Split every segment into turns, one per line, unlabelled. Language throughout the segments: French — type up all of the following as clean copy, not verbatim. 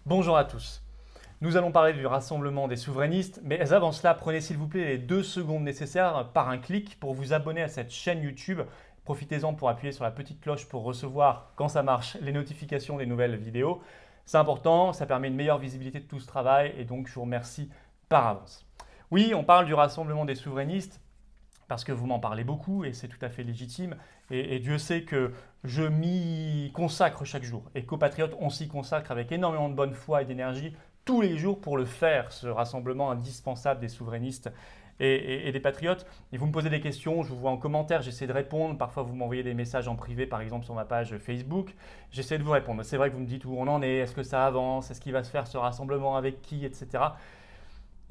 Bonjour à tous. Nous allons parler du rassemblement des souverainistes, mais avant cela, prenez s'il vous plaît les 2 secondes nécessaires par un clic pour vous abonner à cette chaîne YouTube. Profitez-en pour appuyer sur la petite cloche pour recevoir, quand ça marche, les notifications des nouvelles vidéos. C'est important, ça permet une meilleure visibilité de tout ce travail et donc je vous remercie par avance. Oui, on parle du rassemblement des souverainistes parce que vous m'en parlez beaucoup et c'est tout à fait légitime. Et Dieu sait que je m'y consacre chaque jour et qu'aux Patriotes, on s'y consacre avec énormément de bonne foi et d'énergie tous les jours pour le faire, ce rassemblement indispensable des souverainistes et des patriotes. Et vous me posez des questions, je vous vois en commentaire, j'essaie de répondre. Parfois, vous m'envoyez des messages en privé, par exemple sur ma page Facebook. J'essaie de vous répondre. C'est vrai que vous me dites où on en est, est-ce que ça avance, est-ce qu'il va se faire ce rassemblement avec qui, etc.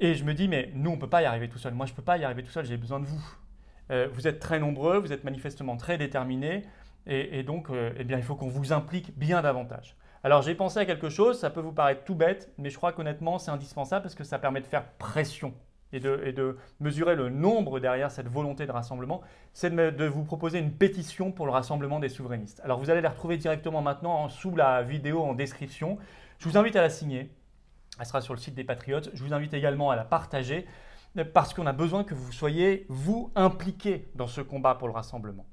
Et je me dis, mais nous, on ne peut pas y arriver tout seul. Moi, je ne peux pas y arriver tout seul, j'ai besoin de vous. Vous êtes très nombreux, vous êtes manifestement très déterminés, et donc eh bien, il faut qu'on vous implique bien davantage. Alors j'ai pensé à quelque chose, ça peut vous paraître tout bête, mais je crois qu'honnêtement c'est indispensable parce que ça permet de faire pression et de mesurer le nombre derrière cette volonté de rassemblement, c'est de vous proposer une pétition pour le rassemblement des souverainistes. Alors vous allez la retrouver directement maintenant sous la vidéo en description. Je vous invite à la signer, elle sera sur le site des Patriotes. Je vous invite également à la partager parce qu'on a besoin que vous soyez, vous, impliqués dans ce combat pour le rassemblement.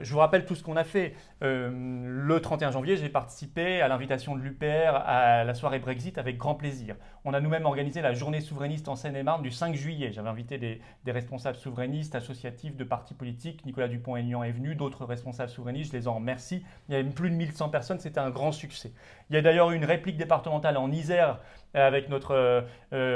Je vous rappelle tout ce qu'on a fait. Le 31 janvier, j'ai participé à l'invitation de l'UPR à la soirée Brexit avec grand plaisir. On a nous-mêmes organisé la journée souverainiste en Seine-et-Marne du 5 juillet. J'avais invité des responsables souverainistes, associatifs de partis politiques. Nicolas Dupont-Aignan est venu, d'autres responsables souverainistes, je les en remercie. Il y avait plus de 1100 personnes, c'était un grand succès. Il y a d'ailleurs eu une réplique départementale en Isère avec notre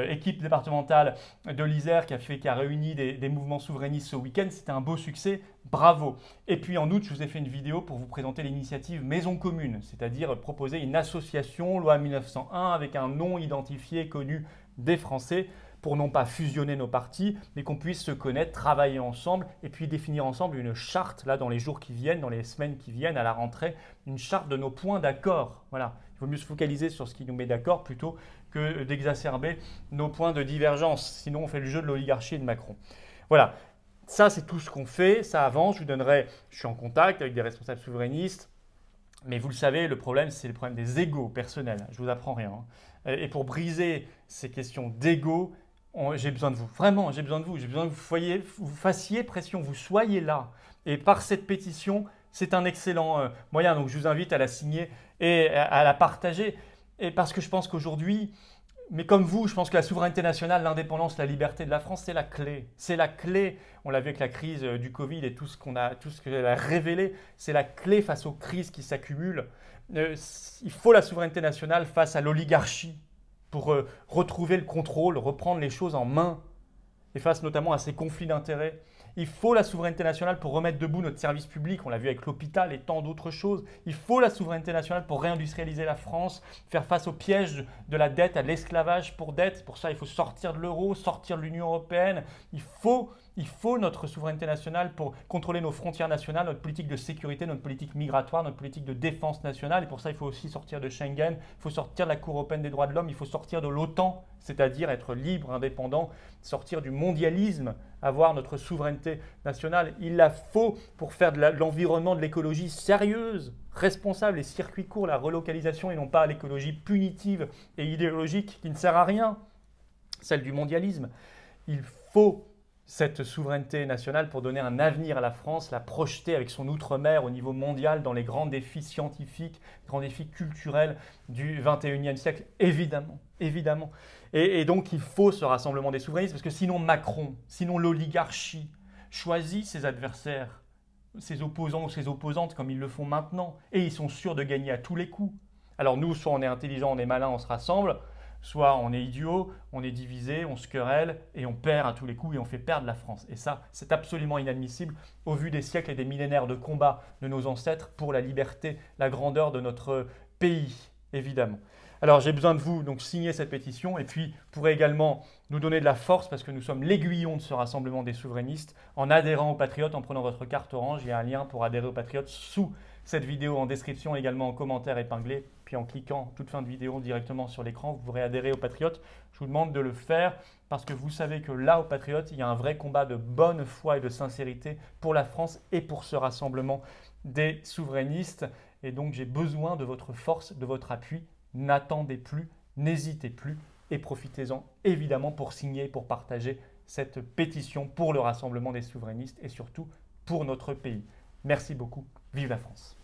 équipe départementale de l'Isère qui a réuni des mouvements souverainistes ce week-end. C'était un beau succès, bravo. Et puis en août, je vous ai fait une vidéo pour vous présenter l'initiative Maison Commune, c'est-à-dire proposer une association loi 1901 avec un nom identifié, connu des Français, pour non pas fusionner nos partis, mais qu'on puisse se connaître, travailler ensemble et puis définir ensemble une charte, là, dans les jours qui viennent, dans les semaines qui viennent, à la rentrée, une charte de nos points d'accord. Voilà. Il vaut mieux se focaliser sur ce qui nous met d'accord plutôt que d'exacerber nos points de divergence. Sinon, on fait le jeu de l'oligarchie et de Macron. Voilà. Ça, c'est tout ce qu'on fait. Ça avance. Je suis en contact avec des responsables souverainistes. Mais vous le savez, le problème, c'est le problème des égos personnels. Je ne vous apprends rien. Et pour briser ces questions d'ego, j'ai besoin de vous. Vraiment, j'ai besoin de vous. J'ai besoin que vous fassiez pression, vous soyez là. Et par cette pétition, c'est un excellent moyen. Donc, je vous invite à la signer et à la partager. Et parce que je pense qu'aujourd'hui, mais comme vous, je pense que la souveraineté nationale, l'indépendance, la liberté de la France, c'est la clé. C'est la clé. On l'a vu avec la crise du Covid et tout ce qu'elle a révélé. C'est la clé face aux crises qui s'accumulent. Il faut la souveraineté nationale face à l'oligarchie pour retrouver le contrôle, reprendre les choses en main et face notamment à ces conflits d'intérêts. Il faut la souveraineté nationale pour remettre debout notre service public, on l'a vu avec l'hôpital et tant d'autres choses. Il faut la souveraineté nationale pour réindustrialiser la France, faire face au piège de la dette, à l'esclavage pour dette. Pour ça, il faut sortir de l'euro, sortir de l'Union européenne. Il faut notre souveraineté nationale pour contrôler nos frontières nationales, notre politique de sécurité, notre politique migratoire, notre politique de défense nationale. Et pour ça, il faut aussi sortir de Schengen, il faut sortir de la Cour européenne des droits de l'homme, il faut sortir de l'OTAN, c'est-à-dire être libre, indépendant, sortir du mondialisme, avoir notre souveraineté nationale. Il la faut pour faire de l'environnement, de l'écologie sérieuse, responsable et circuit court, la relocalisation et non pas l'écologie punitive et idéologique qui ne sert à rien, celle du mondialisme. Il faut cette souveraineté nationale pour donner un avenir à la France, la projeter avec son outre-mer au niveau mondial dans les grands défis scientifiques, grands défis culturels du 21e siècle, évidemment, évidemment. Et donc il faut ce rassemblement des souverainistes parce que sinon Macron, sinon l'oligarchie choisit ses adversaires, ses opposants ou ses opposantes comme ils le font maintenant et ils sont sûrs de gagner à tous les coups. Alors nous, soit on est intelligent, on est malin, on se rassemble, soit on est idiot, on est divisé, on se querelle et on perd à tous les coups et on fait perdre la France. Et ça, c'est absolument inadmissible au vu des siècles et des millénaires de combats de nos ancêtres pour la liberté, la grandeur de notre pays, évidemment. Alors j'ai besoin de vous, donc signez cette pétition et puis vous pourrez également nous donner de la force parce que nous sommes l'aiguillon de ce rassemblement des souverainistes en adhérant aux Patriotes, en prenant votre carte orange. Il y a un lien pour adhérer aux Patriotes sous cette vidéo en description, également en commentaire épinglé. Puis en cliquant toute fin de vidéo directement sur l'écran, vous pourrez adhérer aux Patriotes. Je vous demande de le faire parce que vous savez que là, aux Patriotes, il y a un vrai combat de bonne foi et de sincérité pour la France et pour ce rassemblement des souverainistes. Et donc j'ai besoin de votre force, de votre appui. N'attendez plus N'hésitez plus et profitez-en évidemment pour signer, pour partager cette pétition pour le rassemblement des souverainistes et surtout pour notre pays. Merci beaucoup. Vive la France!